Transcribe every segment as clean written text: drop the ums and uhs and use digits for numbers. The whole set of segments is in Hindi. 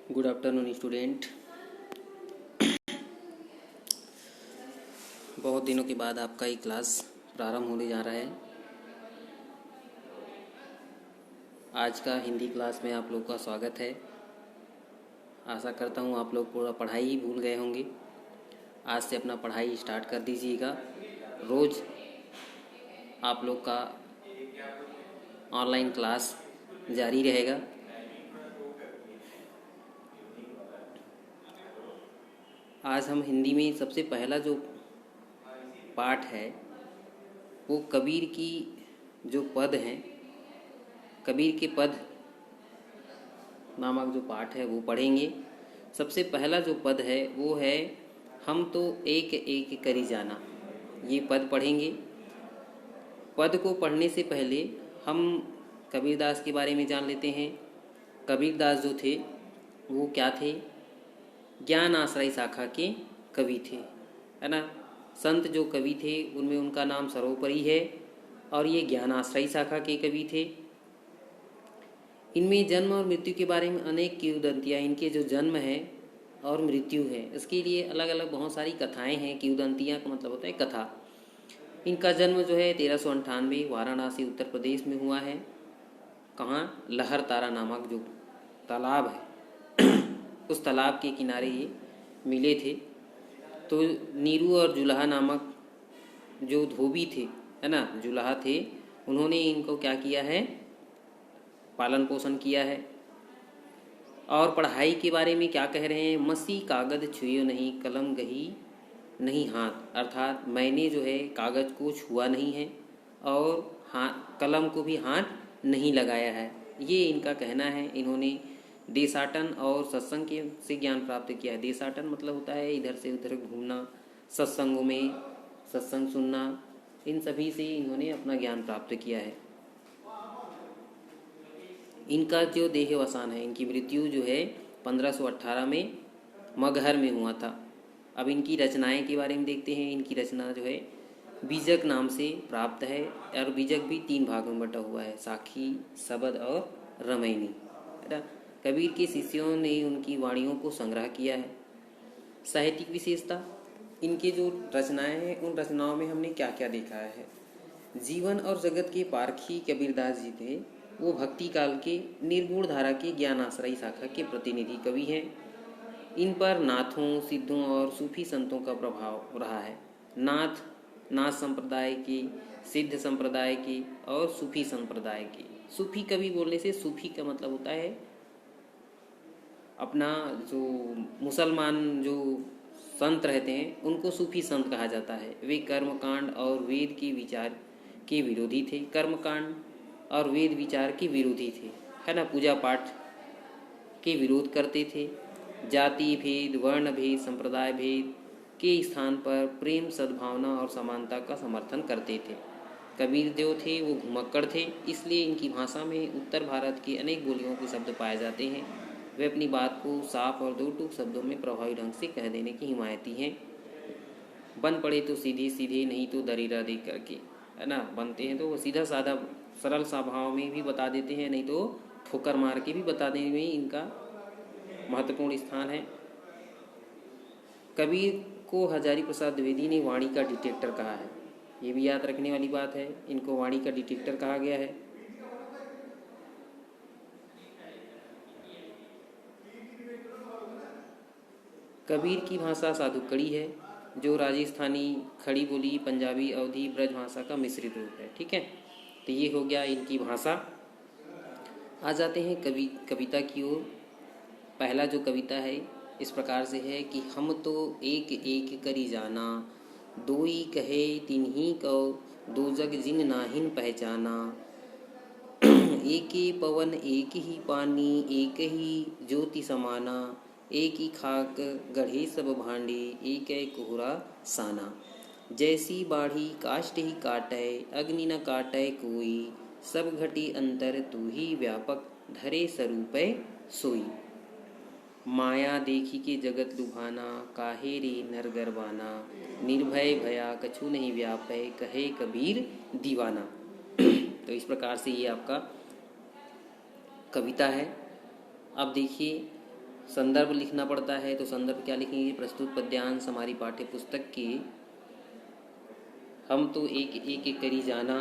Good afternoon student. बहुत दिनों के बाद आपका ये क्लास प्रारंभ होने जा रहा है। आज का हिंदी क्लास में आप लोग का स्वागत है। आशा करता हूँ आप लोग पूरा पढ़ाई ही भूल गए होंगे। आज से अपना पढ़ाई स्टार्ट कर दीजिएगा। रोज़ आप लोग का ऑनलाइन क्लास जारी रहेगा। आज हम हिंदी में सबसे पहला जो पाठ है वो कबीर की जो पद हैं, कबीर के पद नामक जो पाठ है वो पढ़ेंगे। सबसे पहला जो पद है वो है हम तो एक एक करी जाना। ये पद पढ़ेंगे। पद को पढ़ने से पहले हम कबीरदास के बारे में जान लेते हैं। कबीरदास जो थे वो क्या थे? ज्ञान आश्रय शाखा के कवि थे, है ना। संत जो कवि थे उनमें उनका नाम सर्वोपरि है और ये ज्ञान आश्रय शाखा के कवि थे। इनमें जन्म और मृत्यु के बारे में अनेक किंवदंतियाँ, इनके जो जन्म है और मृत्यु है इसके लिए अलग अलग बहुत सारी कथाएं हैं। किंवदंतियाँ का मतलब होता है कथा। इनका जन्म जो है 1398 वाराणसी उत्तर प्रदेश में हुआ है। कहाँ? लहर तारा नामक जो तालाब है उस तालाब के किनारे ये मिले थे। तो नीरू और जुलाहा नामक जो धोबी थे, है ना, जुलाहा थे, उन्होंने इनको क्या किया है? पालन पोषण किया है। और पढ़ाई के बारे में क्या कह रहे हैं? मसी कागज छुइयो नहीं, कलम गही नहीं हाथ। अर्थात मैंने जो है कागज़ को छुआ नहीं है और कलम को भी हाथ नहीं लगाया है, ये इनका कहना है। इन्होंने देशाटन और सत्संग के से ज्ञान प्राप्त किया है। देशाटन मतलब होता है इधर से उधर घूमना, सत्संगों में सत्संग सुनना, इन सभी से इन्होंने अपना ज्ञान प्राप्त किया है। इनका जो देहावसान है, इनकी मृत्यु जो है 1518 में मगहर में हुआ था। अब इनकी रचनाएं के बारे में देखते हैं। इनकी रचना जो है बीजक नाम से प्राप्त है और बीजक भी 3 भागों में बटा हुआ है, साखी, सबद और रमैनी। कबीर के शिष्यों ने उनकी वाणियों को संग्रह किया है। साहित्यिक विशेषता, इनके जो रचनाएं हैं उन रचनाओं में हमने क्या क्या देखा है? जीवन और जगत के पारखी कबीरदास जी थे। वो भक्ति काल के निर्गुण धारा के ज्ञान आश्रय शाखा के प्रतिनिधि कवि हैं। इन पर नाथों, सिद्धों और सूफी संतों का प्रभाव रहा है। नाथ संप्रदाय की, सिद्ध संप्रदाय की और सूफी संप्रदाय की। सूफी कवि बोलने से सूफी का मतलब होता है अपना जो मुसलमान जो संत रहते हैं उनको सूफी संत कहा जाता है। वे कर्मकांड और वेद के विचार के विरोधी थे। कर्मकांड और वेद विचार के विरोधी थे, है ना। पूजा पाठ के विरोध करते थे। जाति भेद, वर्ण भेद, संप्रदाय भेद के स्थान पर प्रेम, सद्भावना और समानता का समर्थन करते थे। कबीर जो थे वो घुमक्कड़ थे, इसलिए इनकी भाषा में उत्तर भारत की अनेक बोलियों के शब्द पाए जाते हैं। वे अपनी बात को साफ और दो टूक शब्दों में प्रभावी ढंग से कह देने की हिमायती हैं। बन पड़े तो सीधे सीधे, नहीं तो दरीरा देख करके, है ना। बनते हैं तो वो सीधा साधा सरल सा भाव में भी बता देते हैं, नहीं तो ठोकर मार के भी बता देने में इनका महत्वपूर्ण स्थान है। कबीर को हजारी प्रसाद द्विवेदी ने वाणी का डिटेक्टर कहा है। ये भी याद रखने वाली बात है, इनको वाणी का डिटेक्टर कहा गया है। कबीर की भाषा साधुकड़ी है, जो राजस्थानी, खड़ी बोली, पंजाबी, अवधी, ब्रज भाषा का मिश्रित रूप है। ठीक है, तो ये हो गया इनकी भाषा। आ जाते हैं कविता की ओर। पहला जो कविता है इस प्रकार से है कि हम तो एक एक करी जाना, दोई कहे तिन्ही को, दो जग जिन नाहिन पहचाना। एक ही पवन एक ही पानी, एक ही ज्योति समाना, एक ही खाक गढ़े सब भांडे, एक कोहरा साना। जैसी बाढ़ी काष्ठ ही काटै, अग्नि न काटै कोई, सब घटी अंतर तू ही व्यापक, धरे स्वरूपै सोई। माया देखी के जगत लुभाना, काहे रे नर गरबाना, निर्भय भया कछु नहीं व्यापै, कहे कबीर दीवाना। तो इस प्रकार से ये आपका कविता है। अब देखिए संदर्भ लिखना पड़ता है, तो संदर्भ क्या लिखेंगे? प्रस्तुत पद्यांश हमारी पाठ्य पुस्तक की हम तो एक एक एक करी जाना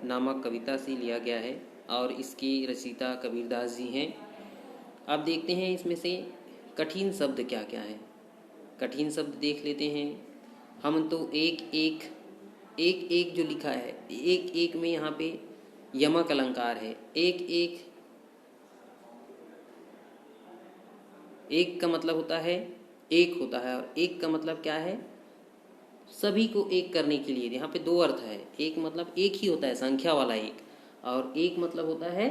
नामक कविता से लिया गया है और इसकी रचयिता कबीरदास जी हैं। अब देखते हैं इसमें से कठिन शब्द क्या क्या है। कठिन शब्द देख लेते हैं। हम तो एक एक जो लिखा है, एक एक में यहाँ पे यमक अलंकार है। एक एक एक का मतलब होता है एक होता है, और एक का मतलब क्या है? सभी को एक करने के लिए। यहाँ पे दो अर्थ है। एक मतलब एक ही होता है, संख्या वाला एक, और एक मतलब होता है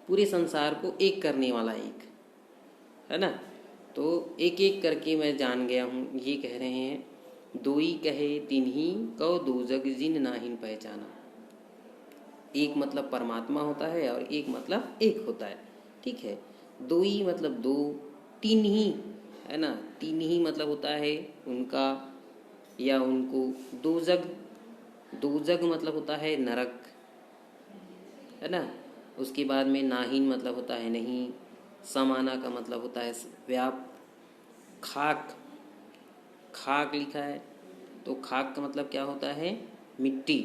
पूरे संसार को एक करने वाला एक, है ना। तो एक एक करके मैं जान गया हूँ, ये कह रहे हैं। दोई कहे तिन्ही कौ दो जग जिन नाहिन पहचाना। एक मतलब परमात्मा होता है और एक मतलब एक होता है, ठीक है। दोई मतलब दो, तीन ही, है ना। तीन ही मतलब होता है उनका या उनको। दो जग, दो जग मतलब होता है नरक, है ना। उसके बाद में नाहीन मतलब होता है नहीं। समाना का मतलब होता है व्याप। खाक, खाक लिखा है तो खाक का मतलब क्या होता है? मिट्टी,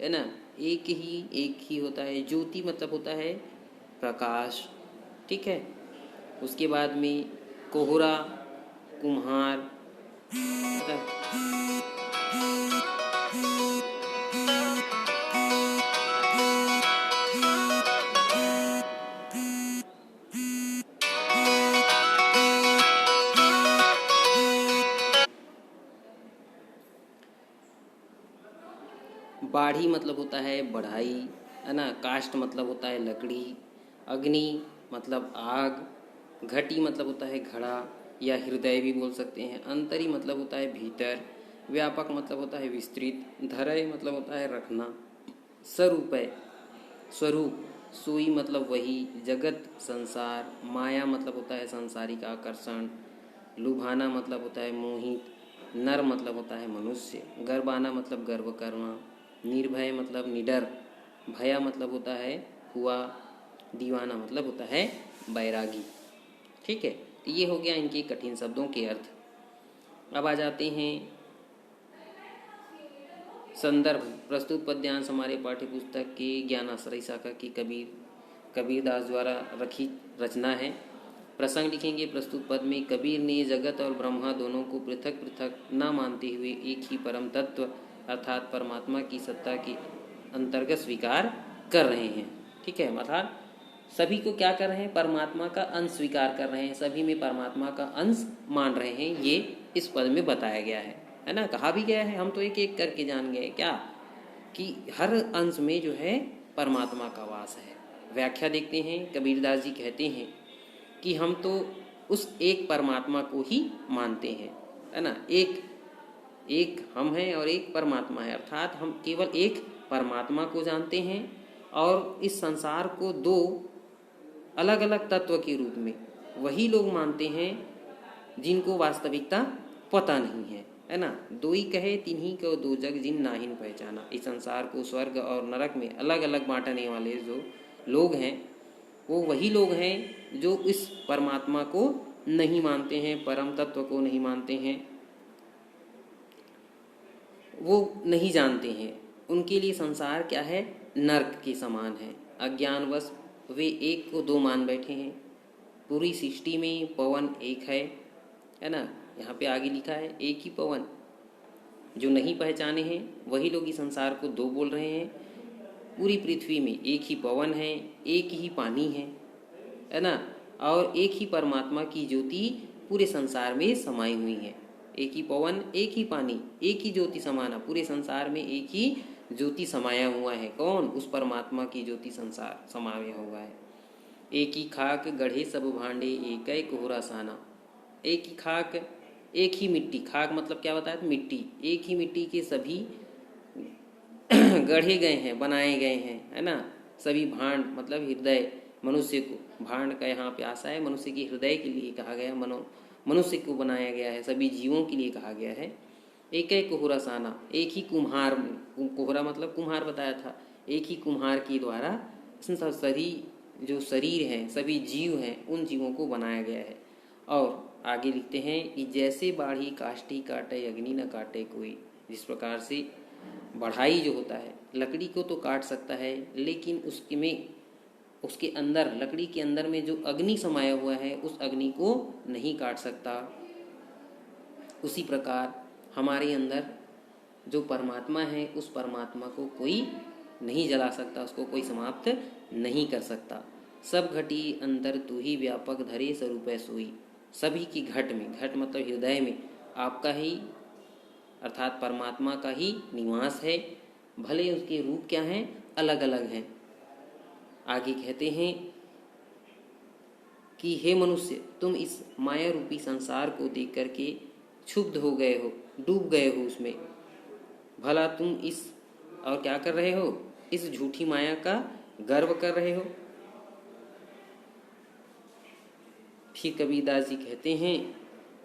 है ना। एक ही होता है। ज्योति मतलब होता है प्रकाश, ठीक है। उसके बाद में कोहरा, कुम्हार, बाढ़ी मतलब होता है बढ़ाई, है ना। काष्ठ मतलब होता है लकड़ी। अग्नि मतलब आग। घटी मतलब होता है घड़ा या हृदय भी बोल सकते हैं। अंतरी मतलब होता है भीतर। व्यापक मतलब होता है विस्तृत। धरय मतलब होता है रखना। स्वरूपय, स्वरूप। सोई मतलब वही। जगत संसार। माया मतलब होता है सांसारिक आकर्षण। लुभाना मतलब होता है मोहित। नर मतलब होता है मनुष्य। गर्भाना मतलब गर्व करना। निर्भय मतलब निडर। भया मतलब होता है हुआ। दीवाना मतलब होता है बैरागी, ठीक है। तो ये हो गया इनके कठिन शब्दों के अर्थ। अब आ जाते हैं संदर्भ। प्रस्तुत पद्यांश हमारे पाठ्य पुस्तक के ज्ञानाश्रय शाखा की कबीरदास द्वारा रचित रचना है। प्रसंग लिखेंगे। प्रस्तुत पद में कबीर ने जगत और ब्रह्मा दोनों को पृथक पृथक न मानते हुए एक ही परम तत्व अर्थात परमात्मा की सत्ता के अंतर्गत स्वीकार कर रहे हैं, ठीक है। अर्थात सभी को क्या कर रहे हैं? परमात्मा का अंश स्वीकार कर रहे हैं, सभी में परमात्मा का अंश मान रहे हैं। ये इस पद में बताया गया है ना। कहा भी गया है हम तो एक एक करके जान गए क्या, कि हर अंश में जो है परमात्मा का वास है। व्याख्या देखते हैं। कबीरदास जी कहते हैं कि हम तो उस एक परमात्मा को ही मानते हैं, है ना। एक एक हम हैं और एक परमात्मा है, अर्थात हम केवल एक परमात्मा को जानते हैं और इस संसार को दो अलग अलग तत्व के रूप में वही लोग मानते हैं जिनको वास्तविकता पता नहीं है ना। दो ही कहे तिन्हीं को दो जग जिन नाहिन पहचाना। इस संसार को स्वर्ग और नरक में अलग अलग बांटने वाले जो लोग हैं वो वही लोग हैं जो इस परमात्मा को नहीं मानते हैं, परम तत्व को नहीं मानते हैं, वो नहीं जानते हैं। उनके लिए संसार क्या है? नर्क के समान है। अज्ञानवश वे एक को दो मान बैठे हैं। पूरी सृष्टि में पवन एक है ना। यहाँ पे आगे लिखा है एक ही पवन। जो नहीं पहचाने हैं वही लोग इस संसार को दो बोल रहे हैं। पूरी पृथ्वी में एक ही पवन है, एक ही पानी है ना। और एक ही परमात्मा की ज्योति पूरे संसार में समाई हुई है। एक ही पवन, एक ही पानी, एक ही ज्योति समाना। पूरे संसार में एक ही ज्योति समाया हुआ है। कौन? उस परमात्मा की ज्योति संसार समाया हुआ है। एक ही खाक गढ़े सब भांडे एक कोहरा साना। एक ही खाक, एक ही मिट्टी। खाक मतलब क्या बताया? मिट्टी। एक ही मिट्टी के सभी गढ़े गए हैं, बनाए गए हैं, है ना। सभी भांड मतलब हृदय, मनुष्य को भांड का यहाँ पे आशा है, मनुष्य के हृदय के लिए कहा गया। मनुष्य को बनाया गया है, सभी जीवों के लिए कहा गया है। एक कोहरा साना, एक ही कुम्हार, कोहरा मतलब कुम्हार बताया था। एक ही कुम्हार के द्वारा सभी जो शरीर हैं, सभी जीव हैं, उन जीवों को बनाया गया है। और आगे लिखते हैं कि जैसे बाढ़ी काष्ठी काटे अग्नि न काटे कोई। जिस प्रकार से बढ़ाई जो होता है लकड़ी को तो काट सकता है, लेकिन उसके अंदर लकड़ी के अंदर में जो अग्नि समाया हुआ है उस अग्नि को नहीं काट सकता। उसी प्रकार हमारे अंदर जो परमात्मा है उस परमात्मा को कोई नहीं जला सकता, उसको कोई समाप्त नहीं कर सकता। सब घटी अंतर तू ही व्यापक धरे स्वरूप सोई। सभी की घट में, घट मतलब हृदय में आपका ही अर्थात परमात्मा का ही निवास है, भले उसके रूप क्या हैं, अलग अलग हैं। आगे कहते हैं कि हे मनुष्य, तुम इस माया रूपी संसार को देख करके क्षुब्ध हो गए हो, डूब गए हो उसमें। भला तुम इस और क्या कर रहे हो, इस झूठी माया का गर्व कर रहे हो। फिर कबीरदास जी कहते हैं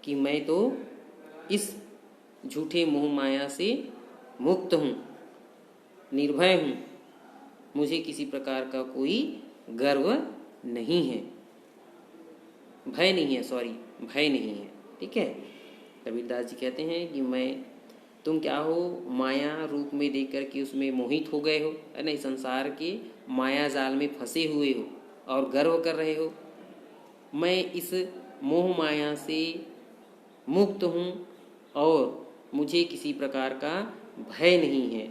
कि मैं तो इस झूठे मोह माया से मुक्त हूँ, निर्भय हूँ, मुझे किसी प्रकार का कोई गर्व नहीं है, भय नहीं है, भय नहीं है। ठीक है, कबीरदास जी कहते हैं कि तुम क्या हो, माया रूप में देख कर के उसमें मोहित हो गए हो, है ना, संसार के माया जाल में फंसे हुए हो और गर्व कर रहे हो। मैं इस मोह माया से मुक्त हूँ और मुझे किसी प्रकार का भय नहीं है,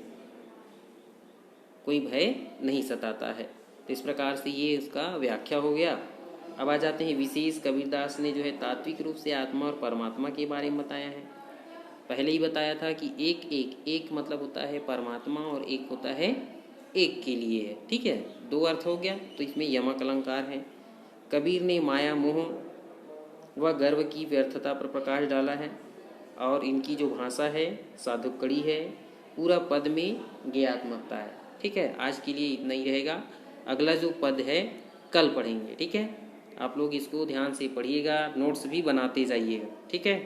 कोई भय नहीं सताता है। तो इस प्रकार से ये उसका व्याख्या हो गया। अब आ जाते हैं विशेष। कबीरदास ने जो है तात्विक रूप से आत्मा और परमात्मा के बारे में बताया है। पहले ही बताया था कि एक मतलब होता है परमात्मा और एक होता है एक के लिए है। ठीक है, दो अर्थ हो गया। तो इसमें यमक अलंकार है। कबीर ने माया मोह व गर्व की व्यर्थता पर प्रकाश डाला है और इनकी जो भाषा है साधुकड़ी है, पूरा पद में ज्ञात्मकता है। ठीक है, आज के लिए इतना ही रहेगा। अगला जो पद है कल पढ़ेंगे। ठीक है, आप लोग इसको ध्यान से पढ़िएगा, नोट्स भी बनाते जाइएगा। ठीक है।